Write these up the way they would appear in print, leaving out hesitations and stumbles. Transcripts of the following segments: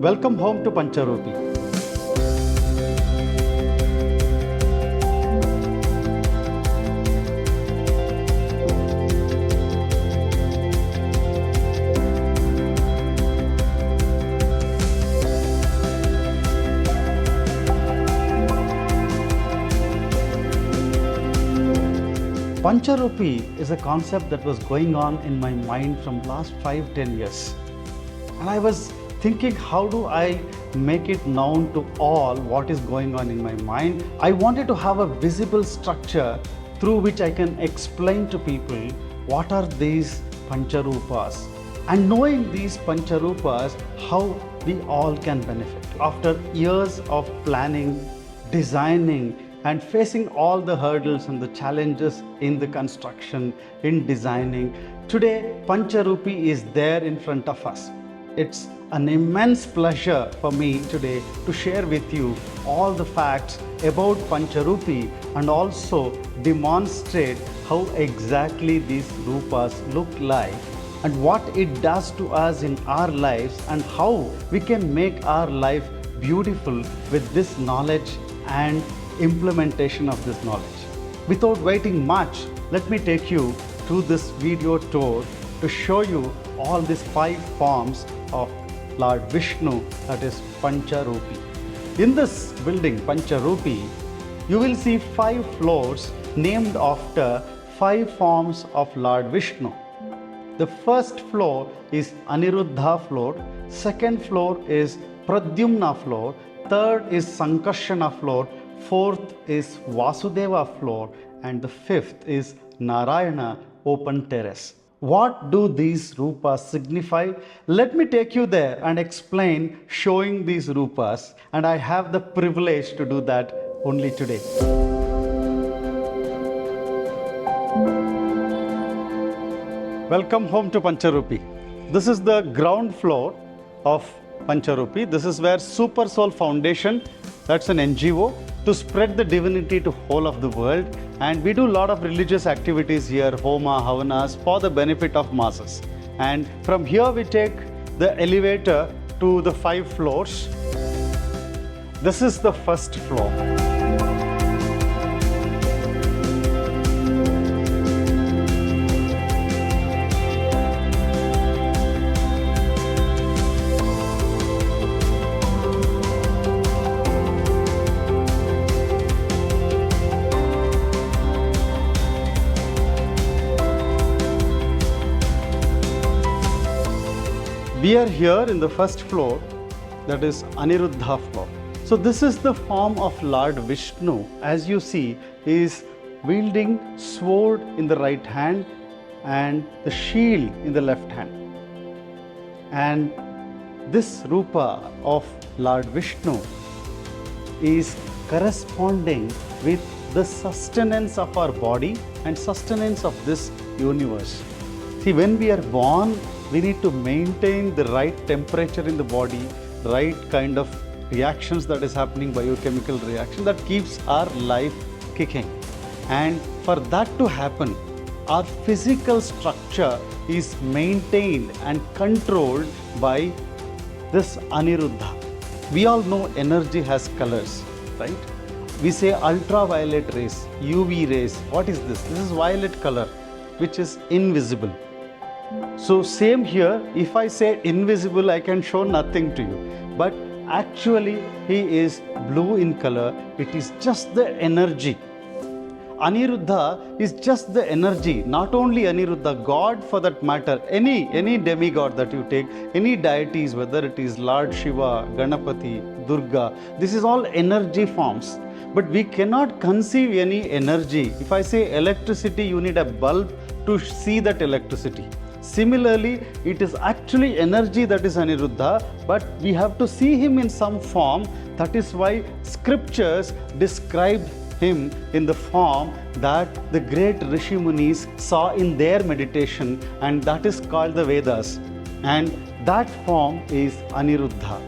Welcome home to Pancharoopi. Pancha-Roopi is a concept that was going on in my mind from last 5-10 years. And I was thinking, how do I make it known to all what is going on in my mind? I wanted to have a visible structure through which I can explain to people what are these Pancha-Roopas. And knowing these Pancha-Roopas, how we all can benefit. After years of planning, designing, and facing all the hurdles and the challenges in the construction, in designing, today Pancha-Roopi is there in front of us. It's an immense pleasure for me today to share with you all the facts about Pancha-Roopi and also demonstrate how exactly these roopas look like and what it does to us in our lives and how we can make our life beautiful with this knowledge and implementation of this knowledge. Without waiting much, let me take you through this video tour to show you all these 5 forms of Lord Vishnu, that is Pancha-Roopi. In this building, Pancha-Roopi, you will see 5 floors named after 5 forms of Lord Vishnu. The first floor is Aniruddha floor, second floor is Pradyumna floor, third is Sankarshana floor, fourth is Vasudeva floor, and the fifth is Narayana open terrace. What do these roopas signify? Let me take you there and explain showing these roopas, and I have the privilege to do that only today. Welcome home to Pancharoopi. This is the ground floor of Pancharoopi. This is where Super Soul Foundation, that's an NGO, to spread the divinity to whole of the world, and we do a lot of religious activities here, homa, havanas, for the benefit of masses. And from here we take the elevator to the 5 floors. This is the first floor. We are here in the first floor, that is Aniruddha floor. So this is the form of Lord Vishnu. As you see, he is wielding sword in the right hand and the shield in the left hand. And this roopa of Lord Vishnu is corresponding with the sustenance of our body and sustenance of this universe. See, when we are born, we need to maintain the right temperature in the body, right kind of reactions that is happening, biochemical reaction that keeps our life kicking. And for that to happen, our physical structure is maintained and controlled by this Aniruddha. We all know energy has colors, right? We say ultraviolet rays, UV rays. What is this? This is violet color, which is invisible. So same here, if I say invisible, I can show nothing to you. But actually, he is blue in color. It is just the energy. Aniruddha is just the energy. Not only Aniruddha, God for that matter, any demigod that you take, any deities, whether it is Lord Shiva, Ganapati, Durga, this is all energy forms. But we cannot conceive any energy. If I say electricity, you need a bulb to see that electricity. Similarly, it is actually energy that is Aniruddha, but we have to see him in some form. That is why scriptures describe him in the form that the great Rishi Munis saw in their meditation, and that is called the Vedas. And that form is Aniruddha.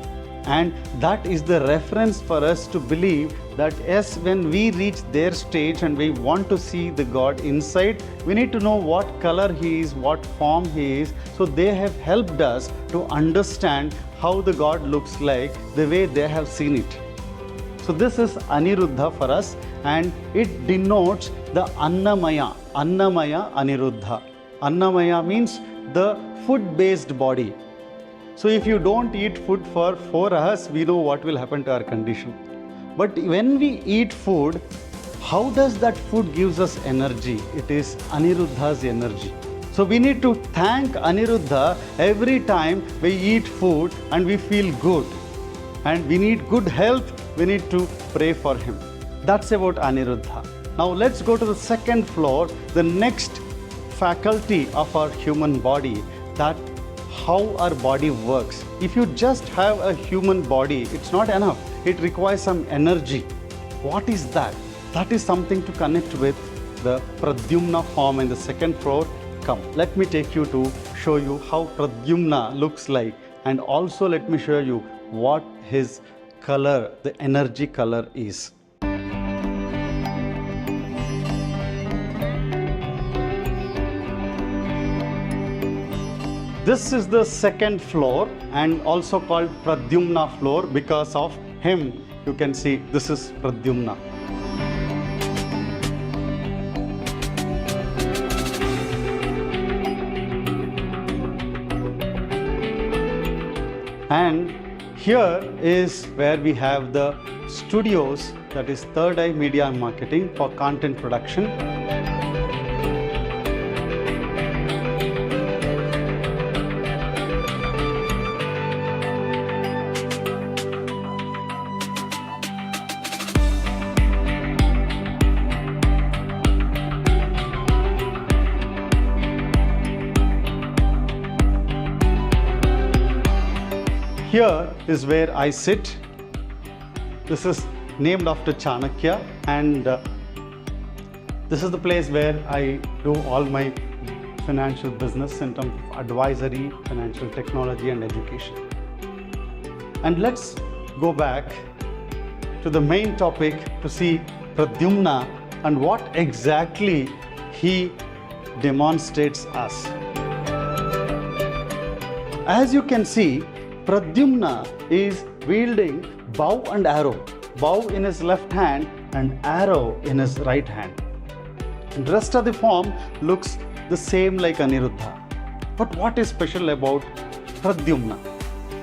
And that is the reference for us to believe that yes, when we reach their stage and we want to see the God inside, we need to know what color He is, what form He is. So they have helped us to understand how the God looks like the way they have seen it. So this is Aniruddha for us, and it denotes the Annamaya, Aniruddha. Annamaya means the food-based body. So if you don't eat food for 4 hours, we know what will happen to our condition. But when we eat food, how does that food gives us energy? It is Aniruddha's energy. So we need to thank Aniruddha every time we eat food and we feel good. And we need good health, we need to pray for him. That's about Aniruddha. Now let's go to the second floor, the next faculty of our human body, that how our body works. If you just have a human body, it's not enough. It requires some energy. What is that? That is something to connect with the Pradyumna form in the second floor. Come, let me take you to show you how Pradyumna looks like, and also let me show you what his color, the energy color is. This is the second floor and also called Pradyumna floor. Because of him, you can see this is Pradyumna. And here is where we have the studios, that is Third Eye Media and Marketing for content production. Here is where I sit. This is named after Chanakya, and this is the place where I do all my financial business in terms of advisory, financial technology and education. And let's go back to the main topic to see Pradyumna and what exactly he demonstrates us. As you can see, Pradyumna is wielding bow and arrow. Bow in his left hand and arrow in his right hand. And the rest of the form looks the same like Aniruddha. But what is special about Pradyumna?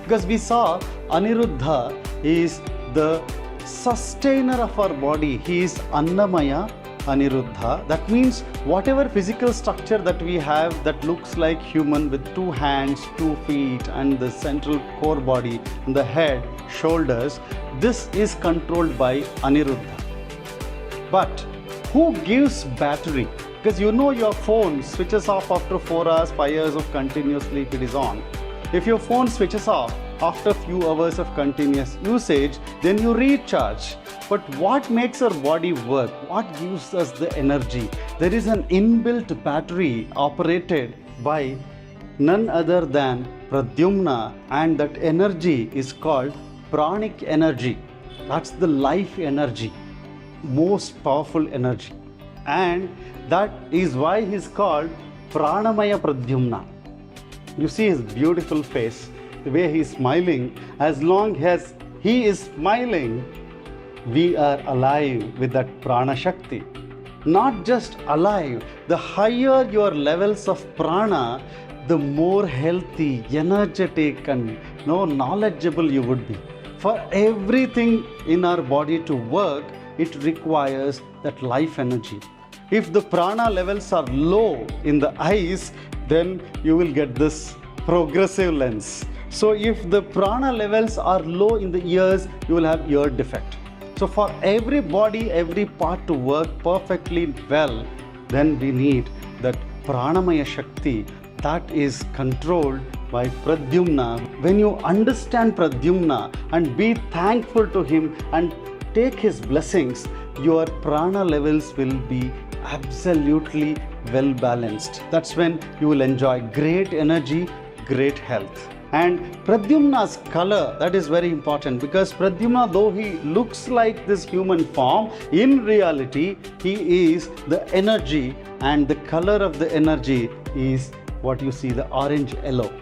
Because we saw Aniruddha is the sustainer of our body. He is Annamaya Aniruddha. That means whatever physical structure that we have that looks like human with 2 hands, 2 feet and the central core body and the head, shoulders, this is controlled by Aniruddha. But who gives battery? Because you know your phone switches off after 4 hours, 5 hours of continuous sleep, it is on. If your phone switches off after a few hours of continuous usage, then you recharge. But what makes our body work? What gives us the energy? There is an inbuilt battery operated by none other than Pradyumna, and that energy is called pranic energy. That's the life energy, most powerful energy. And that is why he is called Pranamaya Pradyumna. You see his beautiful face, the way he is smiling. As long as he is smiling, we are alive with that prana shakti. Not just alive, the higher your levels of prana, the more healthy, energetic and knowledgeable you would be. For everything in our body to work, it requires that life energy. If the prana levels are low in the eyes, then you will get this progressive lens. So if the prana levels are low in the ears, you will have ear defect. So for every body, every part to work perfectly well, then we need that pranamaya shakti that is controlled by Pradyumna. When you understand Pradyumna and be thankful to him and take his blessings, your prana levels will be absolutely well balanced. That's when you will enjoy great energy, great health. And Pradyumna's color, that is very important, because Pradyumna, though he looks like this human form, in reality he is the energy, and the color of the energy is what you see, the orange yellow.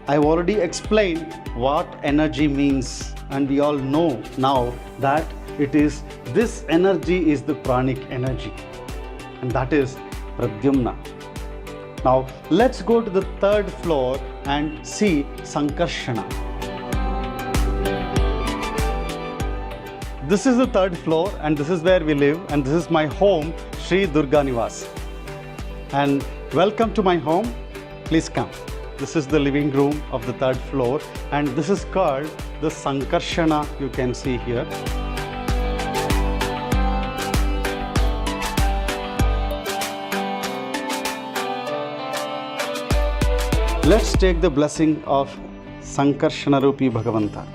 I've already explained what energy means, and we all know now that it is, this energy is the pranic energy, and that is Pradyumna. Now let's go to the third floor and see Sankarshana. This is the third floor, and this is where we live, and this is my home, Sri Durga Nivas. And welcome to my home. Please come. This is the living room of the third floor, and this is called the Sankarshana, you can see here. Let's take the blessing of Sankarshana-Roopi Bhagavanta.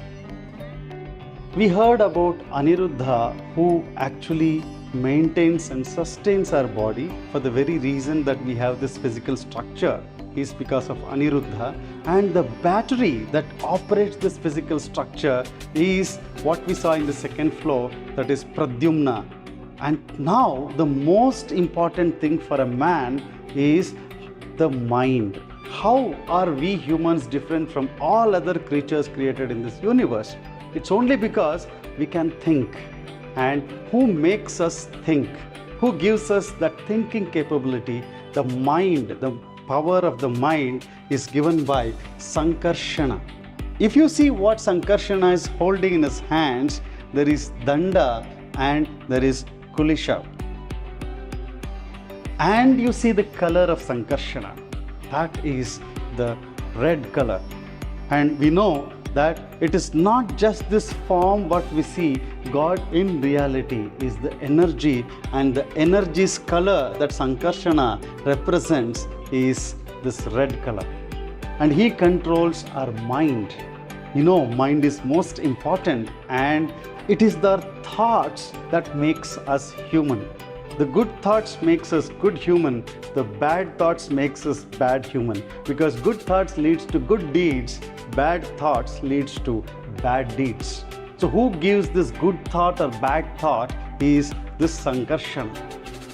We heard about Aniruddha, who actually maintains and sustains our body for the very reason that we have this physical structure is because of Aniruddha, and the battery that operates this physical structure is what we saw in the second floor, that is Pradyumna. And now the most important thing for a man is the mind. How are we humans different from all other creatures created in this universe? It's only because we can think. And who makes us think? Who gives us that thinking capability? The mind, the power of the mind is given by Sankarshana. If you see what Sankarshana is holding in his hands, there is Danda and there is Kulisha. And you see the color of Sankarshana. That is the red color. And we know that it is not just this form what we see. God in reality is the energy, and the energy's color that Sankarshana represents is this red color. And he controls our mind. You know, mind is most important, and it is the thoughts that makes us human. The good thoughts makes us good human, the bad thoughts makes us bad human, because good thoughts leads to good deeds, bad thoughts leads to bad deeds. So who gives this good thought or bad thought is this Sankarshana.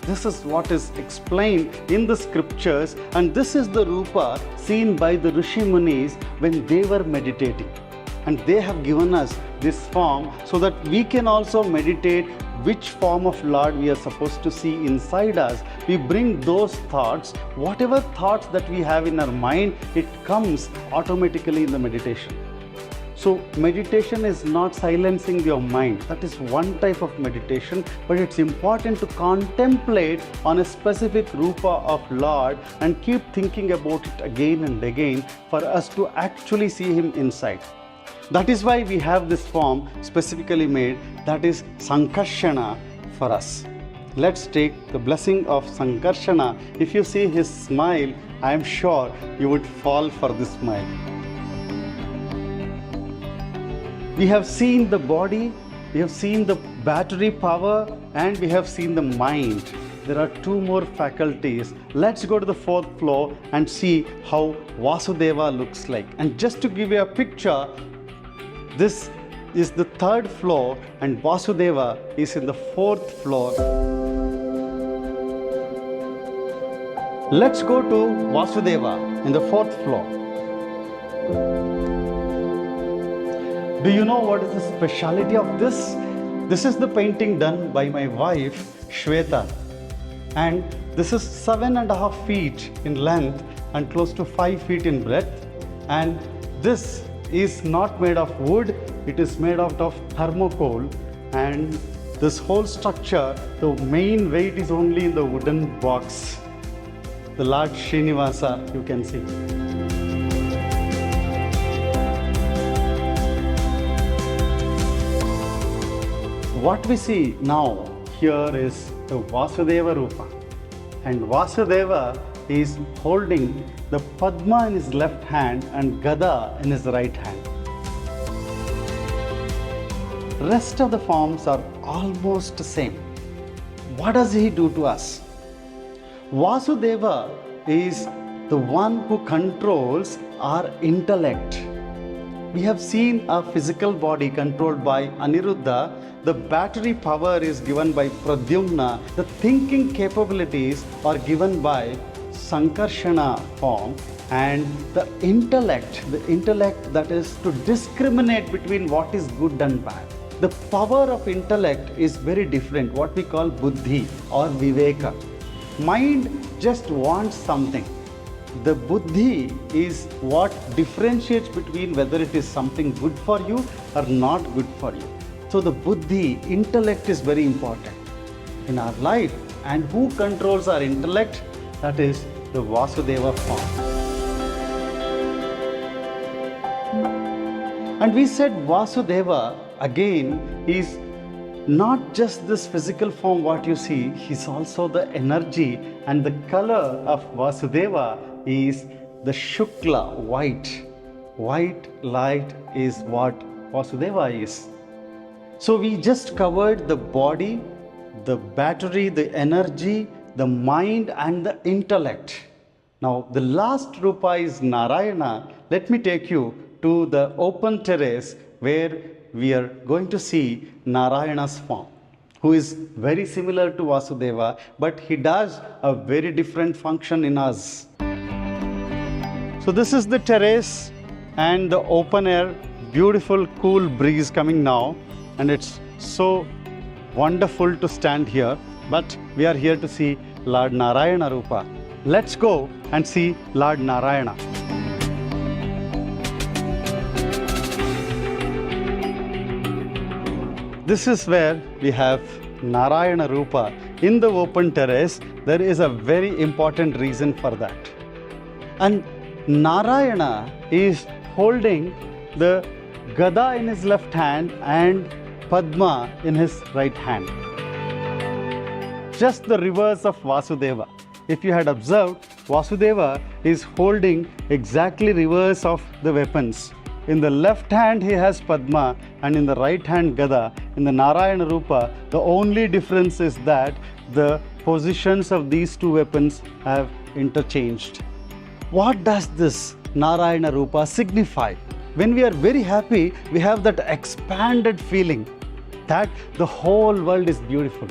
This is what is explained in the scriptures, and this is the roopa seen by the Rishi Munis when they were meditating. And they have given us this form so that we can also meditate which form of Lord we are supposed to see inside us. We bring those thoughts, whatever thoughts that we have in our mind, it comes automatically in the meditation. So meditation is not silencing your mind. That is one type of meditation, but it's important to contemplate on a specific roopa of Lord and keep thinking about it again and again for us to actually see him inside. That is why we have this form specifically made, that is Sankarshana for us. Let's take the blessing of Sankarshana. If you see his smile, I am sure you would fall for this smile. We have seen the body, we have seen the battery power, and we have seen the mind. There are two more faculties. Let's go to the fourth floor and see how Vasudeva looks like. And just to give you a picture, this is the third floor and Vasudeva is in the fourth floor. Let's go to Vasudeva in the fourth floor. Do you know what is the speciality of this? This is the painting done by my wife, Shweta. And this is 7.5 feet in length and close to 5 feet in breadth. And this is not made of wood, it is made out of thermocol, and this whole structure, the main weight is only in the wooden box. The Lord Srinivasa, you can see. What we see now here is the Vasudeva Roopa, and Vasudeva is holding the Padma in his left hand and Gada in his right hand. Rest of the forms are almost the same. What does he do to us? Vasudeva is the one who controls our intellect. we have seen a physical body controlled by Aniruddha. The battery power is given by Pradyumna. The thinking capabilities are given by Sankarshana form. And the intellect that is to discriminate between what is good and bad. The power of intellect is very different, what we call buddhi or viveka. Mind just wants something. The buddhi is what differentiates between whether it is something good for you or not good for you. So the buddhi, intellect is very important in our life. And who controls our intellect? That is the Vasudeva form. And we said Vasudeva again is not just this physical form what you see, he's also the energy, and the color of Vasudeva is the Shukla, white. White light is what Vasudeva is. So we just covered the body, the battery, the energy, the mind and the intellect. Now the last Roopa is Narayana. Let me take you to the open terrace where we are going to see Narayana's form, who is very similar to Vasudeva, but he does a very different function in us. So this is the terrace and the open air, beautiful cool breeze coming now, and it's so wonderful to stand here, but we are here to see Lord Narayana Roopa. Let's go and see Lord Narayana. This is where we have Narayana Roopa. In the open terrace, there is a very important reason for that. And Narayana is holding the Gada in his left hand and Padma in his right hand. Just the reverse of Vasudeva. If you had observed, Vasudeva is holding exactly reverse of the weapons. In the left hand he has Padma and in the right hand Gada. In the Narayana Roopa, the only difference is that the positions of these two weapons have interchanged. What does this Narayana Roopa signify? When we are very happy, we have that expanded feeling that the whole world is beautiful.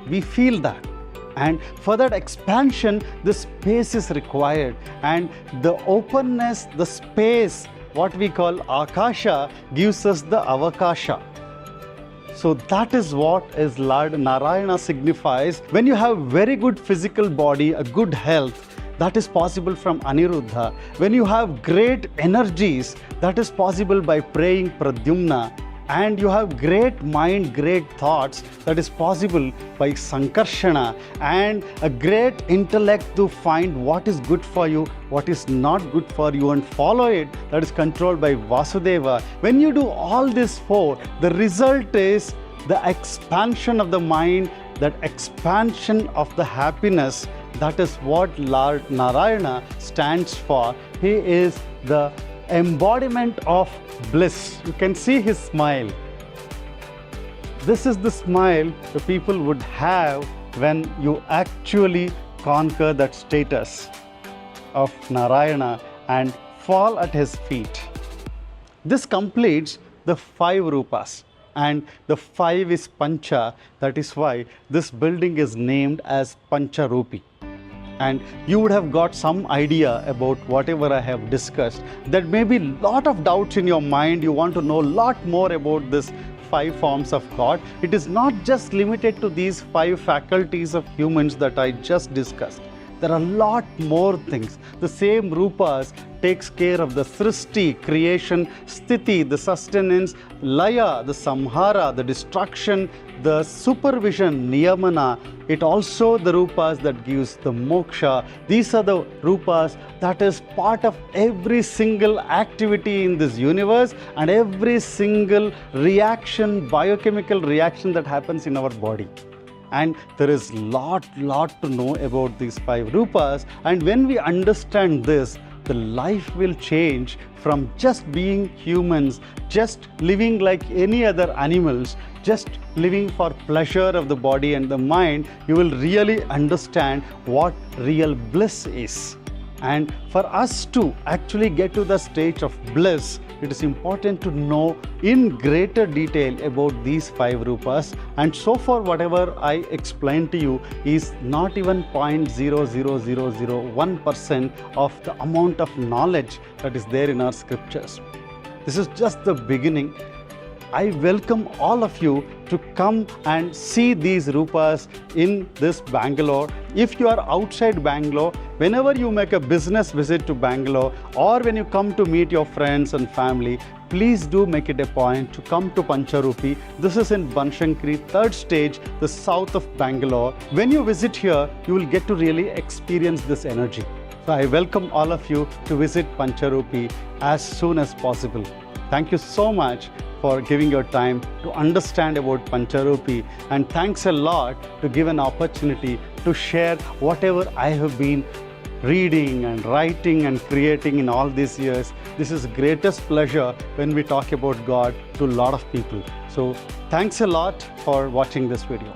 We feel that. And for that expansion, the space is required. And the openness, the space, what we call Akasha, gives us the Avakasha. So that is what is Lord Narayana signifies. When you have very good physical body, a good health, that is possible from Aniruddha. When you have great energies, that is possible by praying Pradyumna. And you have great mind, great thoughts, that is possible by Sankarshana, and a great intellect to find what is good for you, what is not good for you, and follow it, that is controlled by Vasudeva. When you do all these four, the result is the expansion of the mind, that expansion of the happiness. That is what Lord Narayana stands for. He is the embodiment of bliss. You can see his smile. This is the smile the people would have when you actually conquer that status of Narayana and fall at his feet. This completes the 5 Roopas, and the 5 is Pancha. That is why this building is named as Pancha-Roopi. And you would have got some idea about whatever I have discussed. There may be a lot of doubts in your mind. You want to know a lot more about this 5 forms of God. It is not just limited to these 5 faculties of humans that I just discussed. There are a lot more things. The same Roopas takes care of the Srishti, creation, Sthiti, the sustenance, Laya, the Samhara, the destruction, the supervision, Niyamana. It also the Roopas that gives the moksha. These are the Roopas that is part of every single activity in this universe and every single reaction, biochemical reaction that happens in our body. And there is lot to know about these 5 Roopas. And when we understand this, the life will change from just being humans, just living like any other animals, just living for pleasure of the body and the mind. You will really understand what real bliss is. And for us to actually get to the stage of bliss, it is important to know in greater detail about these 5 roopas. And so far whatever I explained to you is not even 0.00001% of the amount of knowledge that is there in our scriptures. This is just the beginning. I welcome all of you to come and see these roopas in this Bangalore. If you are outside Bangalore, whenever you make a business visit to Bangalore or when you come to meet your friends and family, please do make it a point to come to Pancharoopi. This is in Banashankari, 3rd stage, the south of Bangalore. When you visit here, you will get to really experience this energy. So I welcome all of you to visit Pancharoopi as soon as possible. Thank you so much for giving your time to understand about Pancharoopi, and thanks a lot to give an opportunity to share whatever I have been reading and writing and creating in all these years. This is greatest pleasure when we talk about God to a lot of people. So thanks a lot for watching this video.